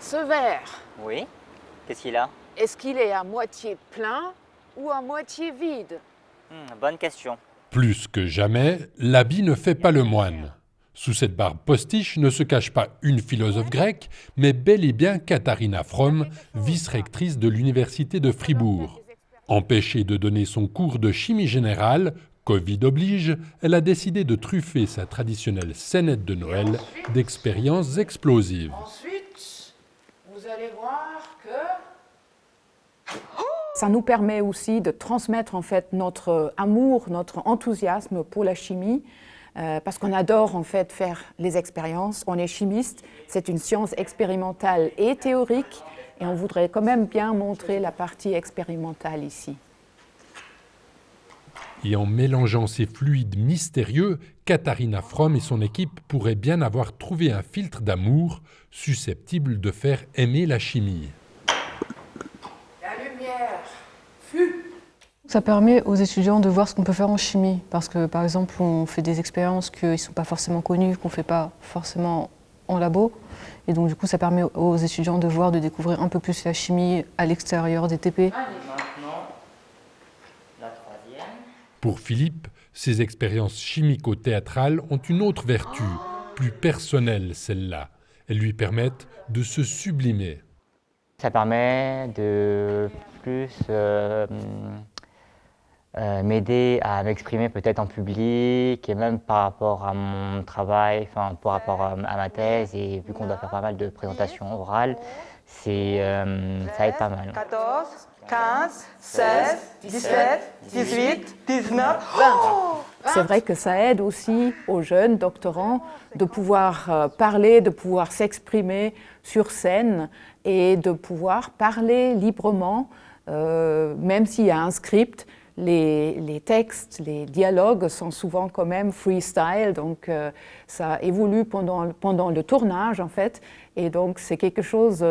Ce verre, Oui. Qu'est-ce qu'il a? est-ce qu'il est à moitié plein ou à moitié vide? Bonne question. Plus que jamais, l'habit ne fait pas le moine. Sous cette barbe postiche ne se cache pas une philosophe grecque, mais bel et bien Katharina Fromm, vice-rectrice de l'université de Fribourg. Empêchée de donner son cours de chimie générale, Covid oblige, elle a décidé de truffer sa traditionnelle scénette de Noël d'expériences explosives. Ensuite, vous allez voir que... Ça nous permet aussi de transmettre en fait notre amour, notre enthousiasme pour la chimie, parce qu'on adore en fait faire les expériences. On est chimiste, c'est une science expérimentale et théorique, et on voudrait quand même bien montrer la partie expérimentale ici. Et en mélangeant ces fluides mystérieux, Katharina Fromm et son équipe pourraient bien avoir trouvé un filtre d'amour susceptible de faire aimer la chimie. La lumière fut... Ça permet aux étudiants de voir ce qu'on peut faire en chimie, parce que par exemple on fait des expériences qui ne sont pas forcément connues, qu'on ne fait pas forcément en labo, et donc du coup ça permet aux étudiants de voir, de découvrir un peu plus la chimie à l'extérieur des TP. Maintenant, la troisième. Pour Philippe, ces expériences chimico-théâtrales ont une autre vertu, plus personnelle celle-là. Elles lui permettent de se sublimer. Ça permet de plus m'aider à m'exprimer peut-être en public et même par rapport à mon travail, enfin par rapport à ma thèse, et vu qu'on doit faire pas mal de présentations orales, ça aide pas mal. 14, 15, 16, 17, 18, 19, 20. C'est vrai que ça aide aussi aux jeunes doctorants de pouvoir parler, de pouvoir s'exprimer sur scène et de pouvoir parler librement, même s'il y a un script. Les textes, les dialogues sont souvent quand même freestyle, donc ça évolue pendant le tournage en fait, et donc c'est quelque chose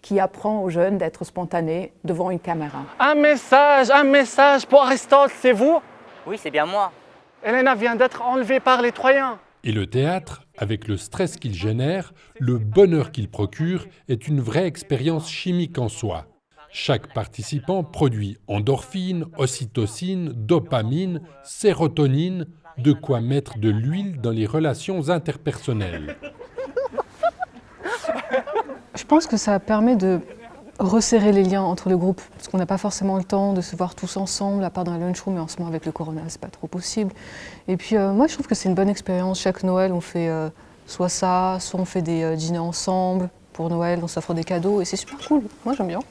qui apprend aux jeunes d'être spontanés devant une caméra. Un message pour Aristote, c'est vous? Oui, c'est bien moi. Elena vient d'être enlevée par les Troyens. Et le théâtre, avec le stress qu'il génère, le bonheur qu'il procure, est une vraie expérience chimique en soi. Chaque participant produit endorphine, ocytocine, dopamine, sérotonine, de quoi mettre de l'huile dans les relations interpersonnelles. Je pense que ça permet de resserrer les liens entre le groupe, parce qu'on n'a pas forcément le temps de se voir tous ensemble, à part dans la lunchroom, mais en ce moment avec le corona, c'est pas trop possible. Et puis moi je trouve que c'est une bonne expérience. Chaque Noël on fait soit ça, soit on fait des dîners ensemble. Pour Noël on s'offre des cadeaux et c'est super cool, moi j'aime bien.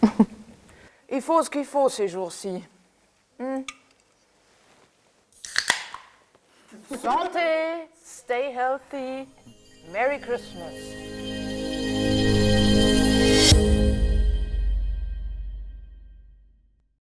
Il faut ce qu'il faut ces jours-ci. Santé, stay healthy, Merry Christmas.